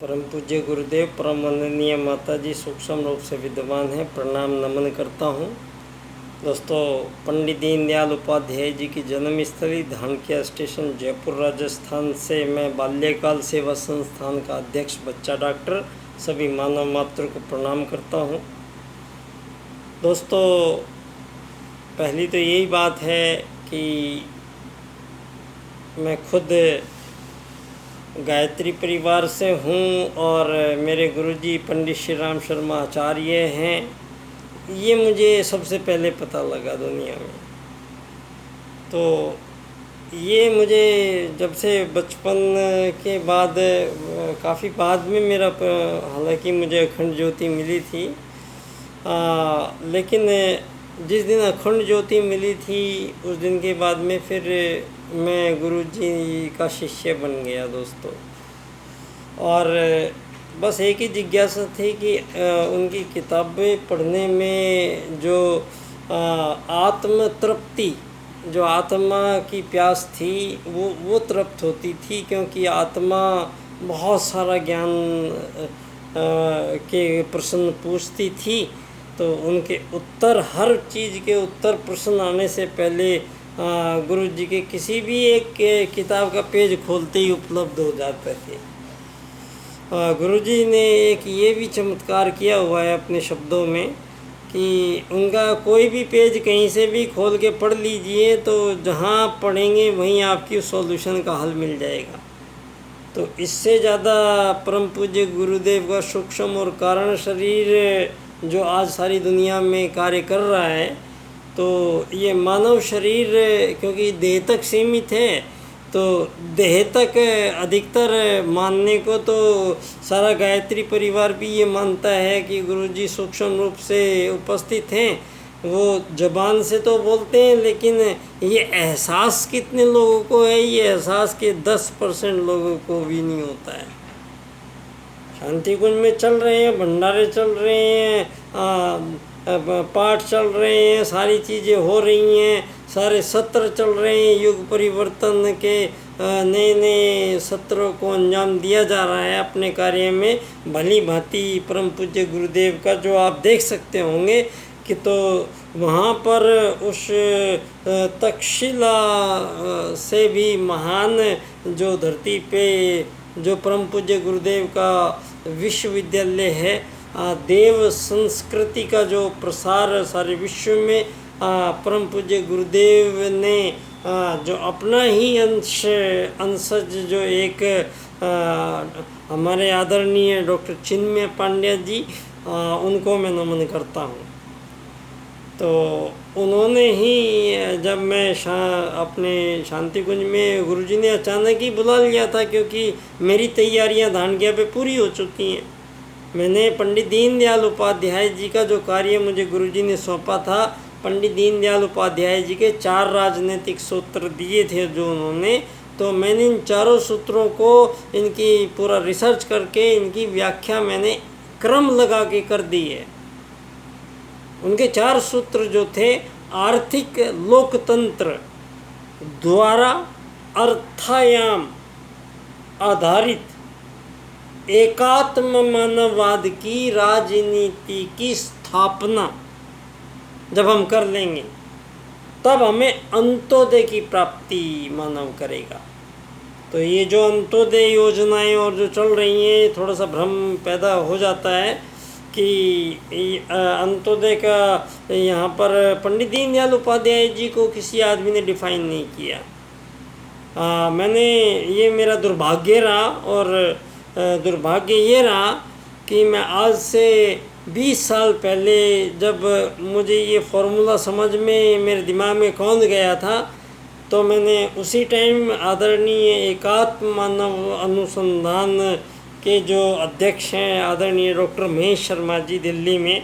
परम पूज्य गुरुदेव, परम वंदनीय माता जी सूक्ष्म रूप से विद्वान हैं, प्रणाम नमन करता हूँ। दोस्तों, पंडित दीनदयाल उपाध्याय जी की जन्मस्थली धानक्या स्टेशन, जयपुर, राजस्थान से मैं बाल्यकाल सेवा संस्थान का अध्यक्ष बच्चा डॉक्टर सभी मानव मात्र को प्रणाम करता हूँ। दोस्तों, पहली तो यही बात है कि मैं खुद गायत्री परिवार से हूँ और मेरे गुरुजी पंडित श्री राम शर्मा आचार्य हैं। ये मुझे सबसे पहले पता लगा दुनिया में। तो ये मुझे जब से बचपन के बाद काफ़ी बाद में मेरा हालांकि मुझे अखंड ज्योति मिली थी, लेकिन जिस दिन अखंड ज्योति मिली थी उस दिन के बाद में फिर मैं गुरुजी का शिष्य बन गया दोस्तों। और बस एक ही जिज्ञासा थी कि उनकी किताबें पढ़ने में जो आत्म तृप्ति, जो आत्मा की प्यास थी वो तृप्त होती थी, क्योंकि आत्मा बहुत सारा ज्ञान के प्रश्न पूछती थी, तो उनके उत्तर, हर चीज़ के उत्तर प्रश्न आने से पहले गुरु जी के किसी भी एक किताब का पेज खोलते ही उपलब्ध हो जाते थे। गुरु जी ने एक ये भी चमत्कार किया हुआ है अपने शब्दों में कि उनका कोई भी पेज कहीं से भी खोल के पढ़ लीजिए, तो जहाँ पढ़ेंगे वहीं आपकी सॉल्यूशन का हल मिल जाएगा। तो इससे ज़्यादा परम पूज्य गुरुदेव का सूक्ष्म और कारण शरीर जो आज सारी दुनिया में कार्य कर रहा है, तो ये मानव शरीर क्योंकि देह तक सीमित है, तो देह तक अधिकतर मानने को तो सारा गायत्री परिवार भी ये मानता है कि गुरुजी सूक्ष्म रूप से उपस्थित हैं। वो ज़बान से तो बोलते हैं, लेकिन ये एहसास कितने लोगों को है, ये एहसास के 10% लोगों को भी नहीं होता है। शांति कुंज में चल रहे हैं, भंडारे चल रहे हैं, पाठ चल रहे हैं, सारी चीज़ें हो रही हैं, सारे सत्र चल रहे हैं, युग परिवर्तन के नए नए सत्रों को अंजाम दिया जा रहा है अपने कार्य में भली भांति। परम पूज्य गुरुदेव का जो आप देख सकते होंगे कि तो वहाँ पर उस तक्षशिला से भी महान जो धरती पे जो परम पूज्य गुरुदेव का विश्वविद्यालय है, देव संस्कृति का जो प्रसार सारे विश्व में परम पूज्य गुरुदेव ने जो अपना ही अंशज जो एक हमारे आदरणीय डॉक्टर चिन्मय पांड्या जी, उनको मैं नमन करता हूँ। तो उन्होंने ही जब मैं अपने शांति कुंज में गुरुजी ने अचानक ही बुला लिया था, क्योंकि मेरी तैयारियां धानक्या पे पूरी हो चुकी हैं। मैंने पंडित दीनदयाल उपाध्याय जी का जो कार्य मुझे गुरुजी ने सौंपा था, पंडित दीनदयाल उपाध्याय जी के 4 राजनीतिक सूत्र दिए थे जो उन्होंने, तो मैंने इन चारों सूत्रों को इनकी पूरा रिसर्च करके इनकी व्याख्या मैंने क्रम लगा के कर दी है। उनके 4 सूत्र जो थे, आर्थिक लोकतंत्र द्वारा अर्थायाम आधारित एकात्म मानववाद की राजनीति की स्थापना जब हम कर लेंगे, तब हमें अंत्योदय की प्राप्ति मानव करेगा। तो ये जो अंत्योदय योजनाएं और जो चल रही हैं, थोड़ा सा भ्रम पैदा हो जाता है कि अंत्योदय का यहाँ पर पंडित दीनदयाल उपाध्याय जी को किसी आदमी ने डिफाइन नहीं किया। मैंने ये मेरा दुर्भाग्य रहा, और दुर्भाग्य ये रहा कि मैं आज से 20 साल पहले जब मुझे ये फॉर्मूला समझ में मेरे दिमाग में कौंध गया था, तो मैंने उसी टाइम आदरणीय एकात्म मानव अनुसंधान के जो अध्यक्ष हैं आदरणीय डॉक्टर महेश शर्मा जी दिल्ली में,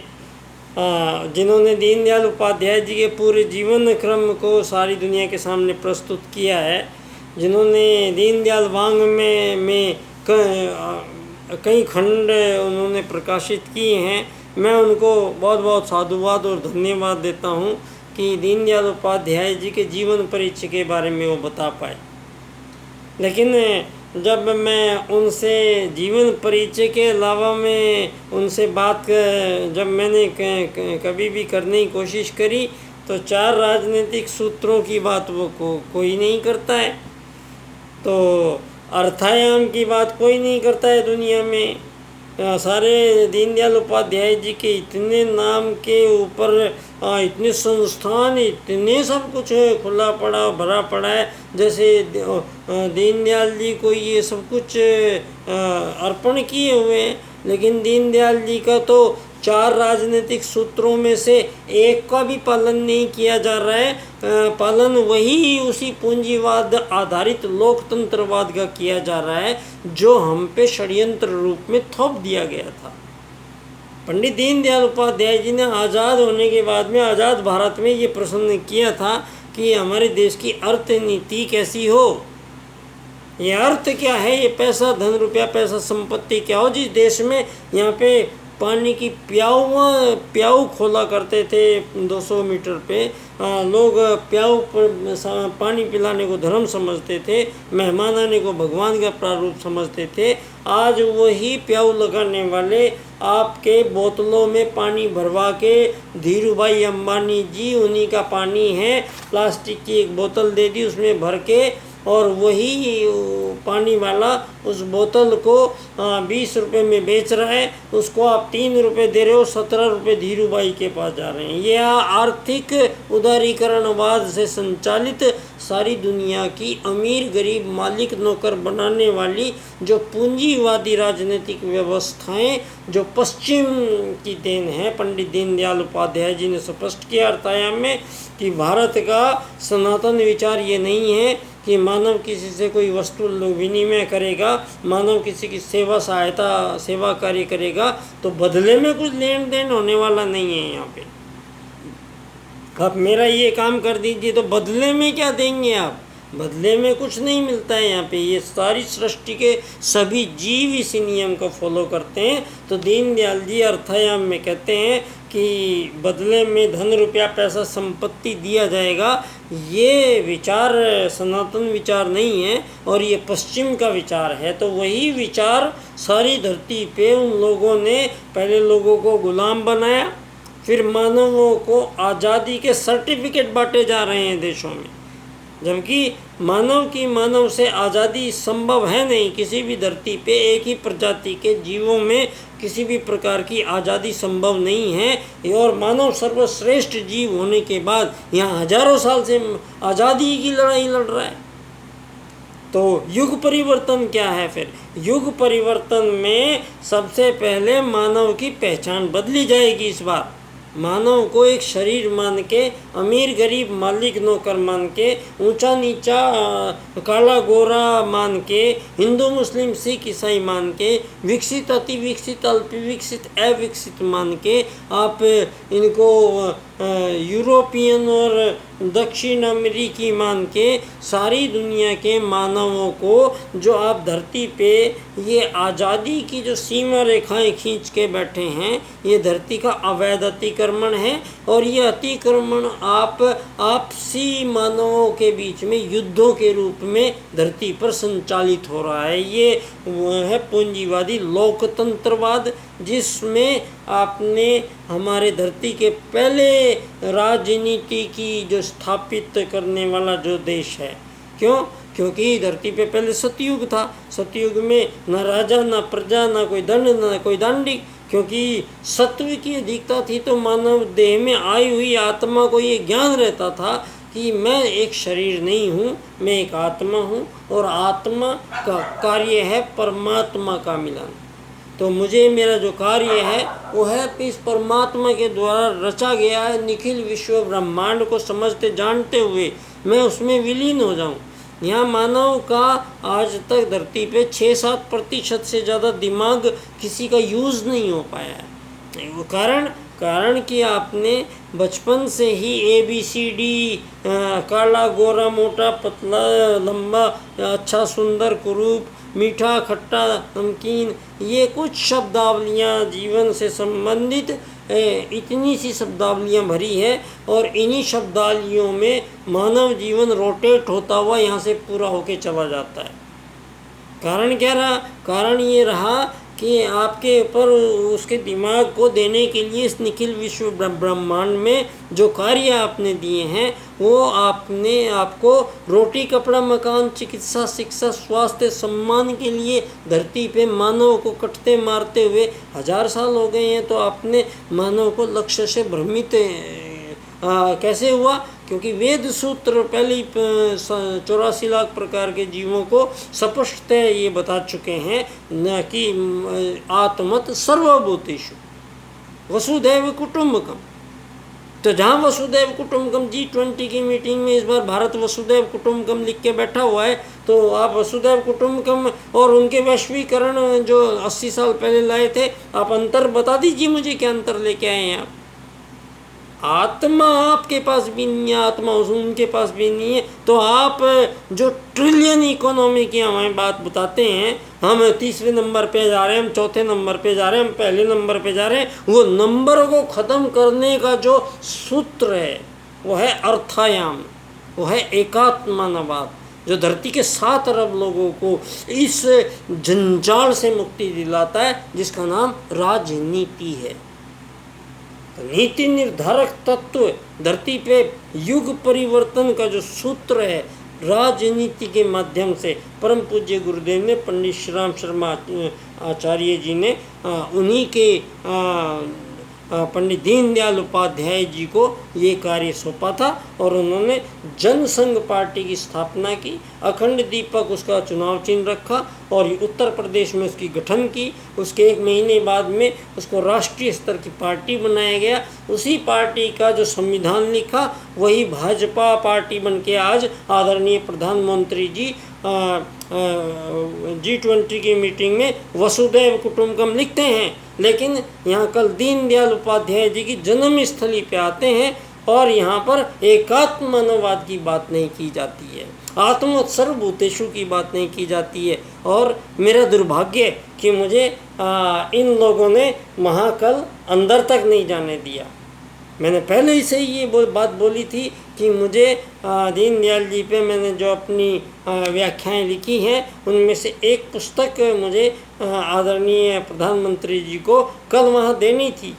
जिन्होंने दीनदयाल उपाध्याय जी के पूरे जीवन क्रम को सारी दुनिया के सामने प्रस्तुत किया है, जिन्होंने दीनदयाल वांग में कई खंड उन्होंने प्रकाशित किए हैं, मैं उनको बहुत बहुत साधुवाद और धन्यवाद देता हूँ कि दीनदयाल उपाध्याय जी के जीवन परिचय के बारे में वो बता पाए। लेकिन जब मैं उनसे जीवन परिचय के अलावा मैं उनसे बात जब मैंने कभी भी करने की कोशिश करी तो 4 राजनीतिक सूत्रों की बात वो कोई नहीं करता है। तो अर्थायाम की बात कोई नहीं करता है दुनिया में। सारे दीनदयाल उपाध्याय जी के इतने नाम के ऊपर इतने संस्थान, इतने सब कुछ खुला पड़ा भरा पड़ा है, जैसे दीनदयाल जी को ये सब कुछ अर्पण किए हुए हैं। लेकिन दीनदयाल जी का तो 4 राजनीतिक सूत्रों में से एक का भी पालन नहीं किया जा रहा है। पालन वही उसी पूंजीवाद आधारित लोकतंत्रवाद का किया जा रहा है जो हम पे षड्यंत्र रूप में थोप दिया गया था। पंडित दीनदयाल उपाध्याय जी ने आज़ाद होने के बाद में आज़ाद भारत में ये प्रश्न किया था कि हमारे देश की अर्थ नीति कैसी हो। ये अर्थ क्या है, ये पैसा धन रुपया पैसा संपत्ति क्या हो। जिस देश में यहाँ पे पानी की प्याऊ खोला करते थे 200 मीटर पे, लोग प्याऊ पर पानी पिलाने को धर्म समझते थे, मेहमान आने को भगवान का प्रारूप समझते थे। आज वही प्याऊ लगाने वाले आपके बोतलों में पानी भरवा के, धीरू भाई अंबानी जी उन्हीं का पानी है, प्लास्टिक की एक बोतल दे दी उसमें भर के, और वही पानी वाला उस बोतल को 20 रुपये में बेच रहा है। उसको आप 3 रुपये दे रहे हो, 17 रुपये धीरू भाई के पास जा रहे हैं। यह आर्थिक उदारीकरणवाद से संचालित सारी दुनिया की अमीर गरीब मालिक नौकर बनाने वाली जो पूंजीवादी राजनीतिक व्यवस्थाएं जो पश्चिम की देन है। पंडित दीनदयाल उपाध्याय जी ने स्पष्ट किया अर्थायाम में कि भारत का सनातन विचार ये नहीं है कि मानव किसी से कोई वस्तु विनिमय करेगा, मानव किसी की सेवा कार्य करेगा तो बदले में कुछ लेन देन होने वाला नहीं है। यहाँ पे आप मेरा ये काम कर दीजिए तो बदले में क्या देंगे आप, बदले में कुछ नहीं मिलता है। यहाँ पे ये सारी सृष्टि के सभी जीव इसी नियम को फॉलो करते हैं। तो दीनदयाल जी अर्थायाम में कहते हैं कि बदले में धन रुपया पैसा संपत्ति दिया जाएगा, ये विचार सनातन विचार नहीं है और ये पश्चिम का विचार है। तो वही विचार सारी धरती पे उन लोगों ने पहले लोगों को गुलाम बनाया, फिर मानवों को आज़ादी के सर्टिफिकेट बांटे जा रहे हैं देशों में, जबकि मानव से आज़ादी संभव है नहीं। किसी भी धरती पे एक ही प्रजाति के जीवों में किसी भी प्रकार की आज़ादी संभव नहीं है। और मानव सर्वश्रेष्ठ जीव होने के बाद यहाँ हजारों साल से आज़ादी की लड़ाई लड़ रहा है। तो युग परिवर्तन क्या है फिर? युग परिवर्तन में सबसे पहले मानव की पहचान बदली जाएगी। इस बार मानव को एक शरीर मान के, अमीर गरीब मालिक नौकर मान के, ऊंचा नीचा काला गोरा मान के, हिंदू मुस्लिम सिख ईसाई मान के, विकसित अति विकसित अल्प विकसित अविकसित मान के आप इनको यूरोपियन और दक्षिण अमेरिकी मान के सारी दुनिया के मानवों को जो आप धरती पे ये आज़ादी की जो सीमा रेखाएं खींच के बैठे हैं, ये धरती का अवैध अतिक्रमण है। और ये अतिक्रमण आपसी मानवों के बीच में युद्धों के रूप में धरती पर संचालित हो रहा है। ये है पूंजीवादी लोकतंत्रवाद, जिसमें आपने हमारे धरती के पहले राजनीति की जो स्थापित करने वाला जो देश है। क्यों? क्योंकि धरती पे पहले सतयुग था। सतयुग में न राजा न प्रजा न कोई दंड न कोई दांडिक, क्योंकि सत्व की अधिकता थी। तो मानव देह में आई हुई आत्मा को ये ज्ञान रहता था कि मैं एक शरीर नहीं हूँ, मैं एक आत्मा हूँ और आत्मा का कार्य है परमात्मा का मिलन। तो मुझे मेरा जो कार्य है वो है कि इस परमात्मा के द्वारा रचा गया है निखिल विश्व ब्रह्मांड को समझते जानते हुए मैं उसमें विलीन हो जाऊं। यहाँ मानव का आज तक धरती पे 6-7% से ज़्यादा दिमाग किसी का यूज़ नहीं हो पाया है। वो कारण कि आपने बचपन से ही ABCD काला गोरा मोटा पतला लंबा अच्छा सुंदर कुरूप मीठा खट्टा नमकीन, ये कुछ शब्दावलियाँ जीवन से संबंधित इतनी सी शब्दावलियाँ भरी है। और इन्हीं शब्दावलियों में मानव जीवन रोटेट होता हुआ यहाँ से पूरा होके चला जाता है। कारण क्या रहा? कारण ये रहा कि आपके ऊपर उसके दिमाग को देने के लिए इस निखिल विश्व ब्रह्मांड में जो कार्य आपने दिए हैं, वो आपने आपको रोटी कपड़ा मकान चिकित्सा शिक्षा स्वास्थ्य सम्मान के लिए धरती पे मानव को कटते मारते हुए 1000 साल हो गए हैं। तो आपने मानव को लक्ष्य से भ्रमित कैसे हुआ? क्योंकि वेद सूत्र पहले ही 84 लाख प्रकार के जीवों को स्पष्टतः ये बता चुके हैं न कि आत्मत सर्वभूतेषु वसुधैव कुटुंबकम। तो जहाँ वसुधैव कुटुंबकम G20 की मीटिंग में इस बार भारत वसुधैव कुटुंबकम लिख के बैठा हुआ है, तो आप वसुधैव कुटुंबकम और उनके वैश्वीकरण जो 80 साल पहले लाए थे, आप अंतर बता दीजिए मुझे, क्या अंतर लेके आए हैं आप? आत्मा आपके पास भी नहीं है, आत्मा उनके पास भी नहीं है। तो आप जो ट्रिलियन इकोनॉमी की हमें बात बताते हैं, हम 30वें नंबर पे जा रहे हैं, हम 4थे नंबर पे जा रहे हैं, हम पहले नंबर पे जा रहे हैं, वो नंबर को ख़त्म करने का जो सूत्र है वो है अर्थायाम, वो है एकात्मवाद, जो धरती के 7 अरब लोगों को इस जंजाल से मुक्ति दिलाता है, जिसका नाम राजनीति है। नीति निर्धारक तत्व धरती पे युग परिवर्तन का जो सूत्र है, राजनीति के माध्यम से परम पूज्य गुरुदेव ने, पंडित श्री राम शर्मा आचार्य जी ने उन्हीं के पंडित दीनदयाल उपाध्याय जी को ये कार्य सौंपा था और उन्होंने जनसंघ पार्टी की स्थापना की, अखंड दीपक उसका चुनाव चिन्ह रखा और उत्तर प्रदेश में उसकी गठन की। उसके 1 महीने बाद में उसको राष्ट्रीय स्तर की पार्टी बनाया गया। उसी पार्टी का जो संविधान लिखा वही भाजपा पार्टी बन के आज आदरणीय प्रधानमंत्री जी G20 की मीटिंग में वसुधैव कुटुंबकम लिखते हैं। लेकिन यहाँ कल दीनदयाल उपाध्याय जी की जन्म स्थली पे आते हैं और यहाँ पर एकात्म मानववाद की बात नहीं की जाती है, आत्मवत् सर्वभूतेषु की बात नहीं की जाती है। और मेरा दुर्भाग्य कि मुझे इन लोगों ने महाकल अंदर तक नहीं जाने दिया। मैंने पहले ही से ये बात बोली थी कि मुझे दीनदयाल जी पे मैंने जो अपनी व्याख्याएं लिखी हैं, उनमें से एक पुस्तक मुझे आदरणीय प्रधानमंत्री जी को कल वहाँ देनी थी,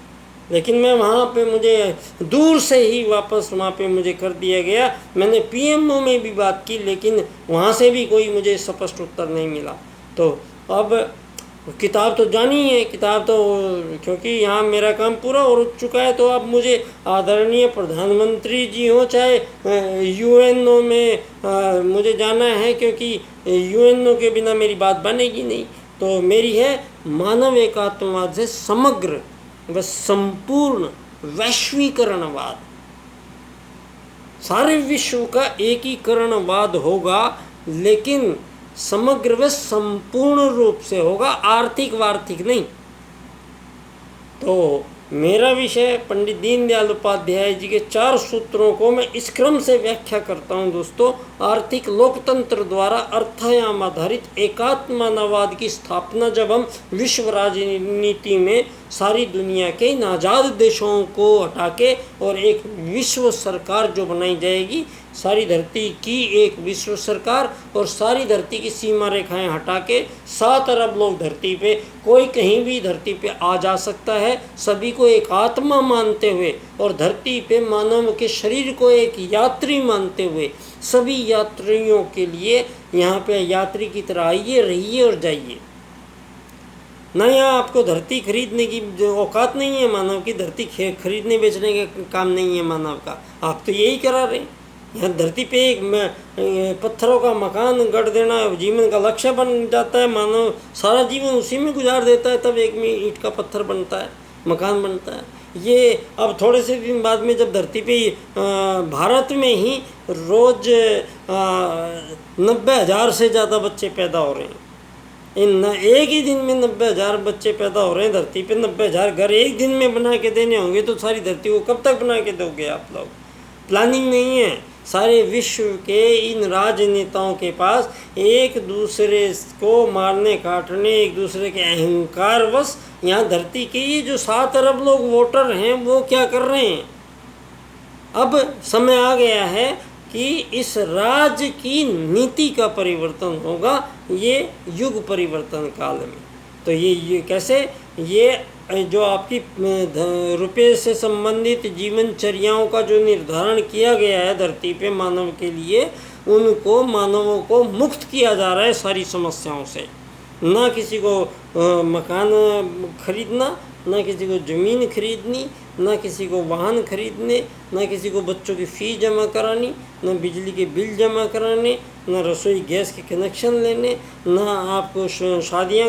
लेकिन मैं वहाँ पे मुझे दूर से ही वापस वहाँ पे मुझे कर दिया गया। मैंने PMO में भी बात की, लेकिन वहाँ से भी कोई मुझे स्पष्ट उत्तर नहीं मिला। तो अब किताब तो जानी है, किताब तो क्योंकि यहाँ मेरा काम पूरा हो चुका है, तो अब मुझे आदरणीय प्रधानमंत्री जी हो चाहे UNO में मुझे जाना है, क्योंकि UNO के बिना मेरी बात बनेगी नहीं। तो मेरी है मानव एकात्मवाद से समग्र व संपूर्ण वैश्वीकरणवाद, सारे विश्व का एकीकरणवाद होगा, लेकिन समग्र व संपूर्ण रूप से होगा, आर्थिक वार्थिक नहीं। तो मेरा विषय पंडित दीनदयाल उपाध्याय जी के 4 सूत्रों को मैं इस क्रम से व्याख्या करता हूं दोस्तों। आर्थिक लोकतंत्र द्वारा अर्थायाम आधारित एकात्मवाद की स्थापना जब हम विश्व राजनीति में सारी दुनिया के इन आज़ाद देशों को हटा के और एक विश्व सरकार जो बनाई जाएगी, सारी धरती की एक विश्व सरकार, और सारी धरती की सीमा रेखाएं हटा के 7 अरब लोग धरती पे, कोई कहीं भी धरती पे आ जा सकता है, सभी को एक आत्मा मानते हुए और धरती पे मानव के शरीर को एक यात्री मानते हुए, सभी यात्रियों के लिए यहाँ पे यात्री की तरह आइए, रहिए और जाइए। ना यहाँ आपको धरती खरीदने की जो औकात नहीं है मानव की, धरती खरीदने बेचने का काम नहीं है मानव का। आप तो यही करा रहे हैं। यहाँ धरती पे एक पत्थरों का मकान गढ़ देना जीवन का लक्ष्य बन जाता है, मानव सारा जीवन उसी में गुजार देता है, तब एक में ईंट का पत्थर बनता है, मकान बनता है। ये अब थोड़े से दिन बाद में जब धरती पे भारत में ही रोज़ 90,000 से ज़्यादा बच्चे पैदा हो रहे हैं, इन एक ही दिन में 90,000 बच्चे पैदा हो रहे हैं धरती पे, 90,000 घर एक दिन में बना के देने होंगे, तो सारी धरती को कब तक बना के दोगे आप लोग? प्लानिंग नहीं है। सारे विश्व के इन राजनेताओं के पास एक दूसरे को मारने काटने, एक दूसरे के अहंकारवश यहाँ धरती के ये जो 7 अरब लोग वोटर हैं वो क्या कर रहे हैं? अब समय आ गया है कि इस राज्य की नीति का परिवर्तन होगा, ये युग परिवर्तन काल में। तो ये कैसे, ये जो आपकी रुपये से संबंधित जीवनचर्याओं का जो निर्धारण किया गया है धरती पे मानव के लिए, उनको मानवों को मुक्त किया जा रहा है सारी समस्याओं से। ना किसी को मकान खरीदना, ना किसी को ज़मीन खरीदनी, ना किसी को वाहन खरीदने, ना किसी को बच्चों की फ़ीस जमा करानी, ना बिजली के बिल जमा कराने, ना रसोई गैस के कनेक्शन लेने, ना आपको शादियां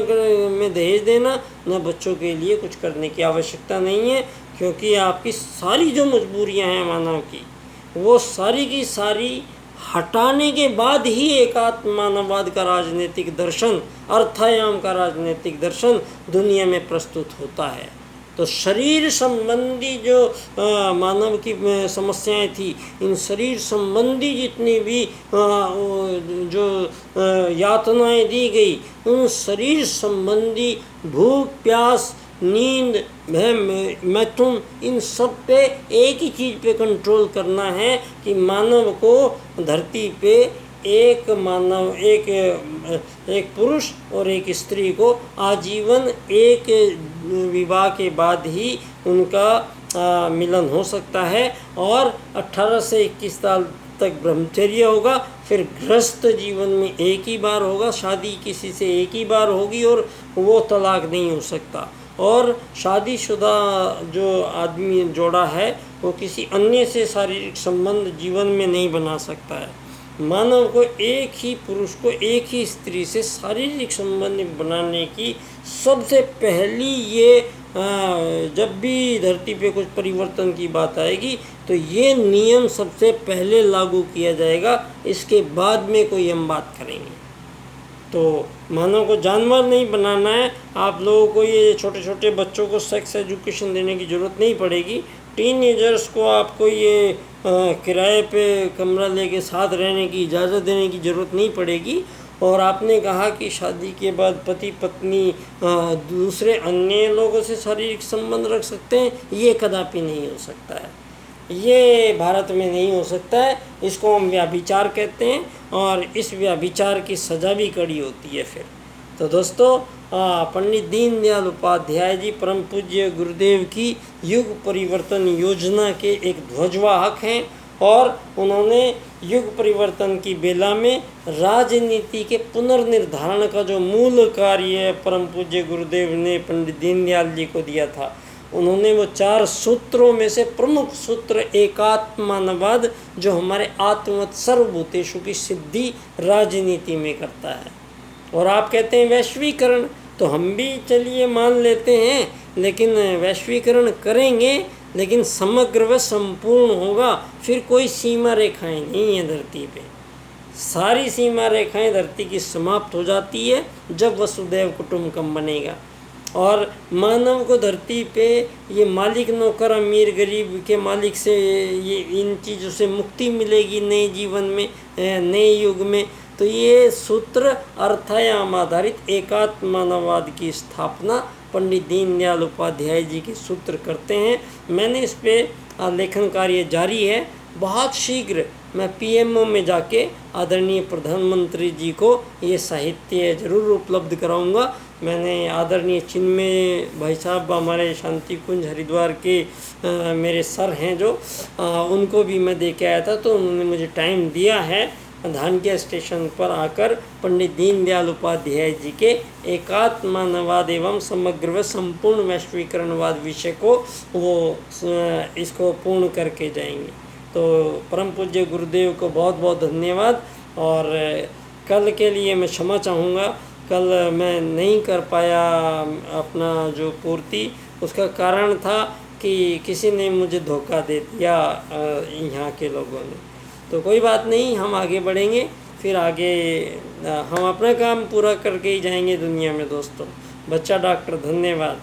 में दहेज देना, ना बच्चों के लिए कुछ करने की आवश्यकता नहीं है। क्योंकि आपकी सारी जो मजबूरियां हैं मानव की, वो सारी की सारी हटाने के बाद ही एकात्म मानववाद का राजनीतिक दर्शन, अर्थायाम का राजनीतिक दर्शन दुनिया में प्रस्तुत होता है। तो शरीर संबंधी जो मानव की समस्याएं थी, इन शरीर संबंधी जितनी भी जो यातनाएं दी गई, उन शरीर संबंधी भूख, प्यास, नींद, मैथुन, इन सब पे एक ही चीज़ पे कंट्रोल करना है कि मानव को धरती पे एक मानव, एक पुरुष और एक स्त्री को आजीवन एक विवाह के बाद ही उनका मिलन हो सकता है। और 18 से 21 साल तक ब्रह्मचर्य होगा। फिर गृहस्थ जीवन में एक ही बार होगा, शादी किसी से एक ही बार होगी और वो तलाक नहीं हो सकता। और शादीशुदा जो आदमी जोड़ा है वो किसी अन्य से शारीरिक संबंध जीवन में नहीं बना सकता है। मानव को एक ही पुरुष को एक ही स्त्री से शारीरिक संबंध बनाने की सबसे पहली ये जब भी धरती पे कुछ परिवर्तन की बात आएगी तो ये नियम सबसे पहले लागू किया जाएगा। इसके बाद में कोई हम बात करेंगे। तो मानव को जानवर नहीं बनाना है। आप लोगों को ये छोटे छोटे बच्चों को सेक्स एजुकेशन देने की ज़रूरत नहीं पड़ेगी। टीनेजर्स को आपको ये किराए पे कमरा लेके साथ रहने की इजाज़त देने की ज़रूरत नहीं पड़ेगी। और आपने कहा कि शादी के बाद पति पत्नी दूसरे अन्य लोगों से शारीरिक संबंध रख सकते हैं, ये कदापि नहीं हो सकता है। ये भारत में नहीं हो सकता है। इसको हम व्यभिचार कहते हैं और इस व्यभिचार की सज़ा भी कड़ी होती है फिर। तो दोस्तों, पंडित दीनदयाल उपाध्याय जी परम पूज्य गुरुदेव की युग परिवर्तन योजना के एक ध्वजवाहक हैं और उन्होंने युग परिवर्तन की बेला में राजनीति के पुनर्निर्धारण का जो मूल कार्य परम पूज्य गुरुदेव ने पंडित दीनदयाल जी को दिया था, उन्होंने वो 4 सूत्रों में से प्रमुख सूत्र एकात्म मानववाद, जो हमारे आत्मवत सर्वभूतेषु की सिद्धि राजनीति में करता है। और आप कहते हैं वैश्वीकरण, तो हम भी चलिए मान लेते हैं, लेकिन वैश्वीकरण करेंगे लेकिन समग्र व संपूर्ण होगा। फिर कोई सीमा रेखाएं नहीं है धरती पे। सारी सीमा रेखाएं धरती की समाप्त हो जाती है जब वसुदैव कुटुंबकम बनेगा। और मानव को धरती पे ये मालिक नौकर अमीर गरीब के मालिक से ये इन चीज़ों से मुक्ति मिलेगी नए जीवन में, नए युग में। तो ये सूत्र अर्थायाम आधारित एकात्म मानववाद की स्थापना पंडित दीनदयाल उपाध्याय जी के सूत्र करते हैं। मैंने इस पे लेखन कार्य जारी है। बहुत शीघ्र मैं पीएमओ में जाके आदरणीय प्रधानमंत्री जी को ये साहित्य ज़रूर उपलब्ध कराऊंगा। मैंने आदरणीय चिन्मय भाई साहब, हमारे शांति कुंज हरिद्वार के मेरे सर हैं जो, उनको भी मैं दे के आया था। तो उन्होंने मुझे टाइम दिया है धानक्या स्टेशन पर आकर पंडित दीनदयाल उपाध्याय जी के एकात्म मानववाद एवं समग्र व संपूर्ण वैश्वीकरणवाद विषय को वो इसको पूर्ण करके जाएंगे। तो परम पूज्य गुरुदेव को बहुत बहुत धन्यवाद। और कल के लिए मैं क्षमा चाहूँगा, कल मैं नहीं कर पाया अपना जो पूर्ति। उसका कारण था कि किसी ने मुझे धोखा दे दिया यहाँ के लोगों ने। तो कोई बात नहीं, हम आगे बढ़ेंगे। फिर आगे हम अपना काम पूरा करके ही जाएंगे दुनिया में दोस्तों। बच्चा डॉक्टर, धन्यवाद।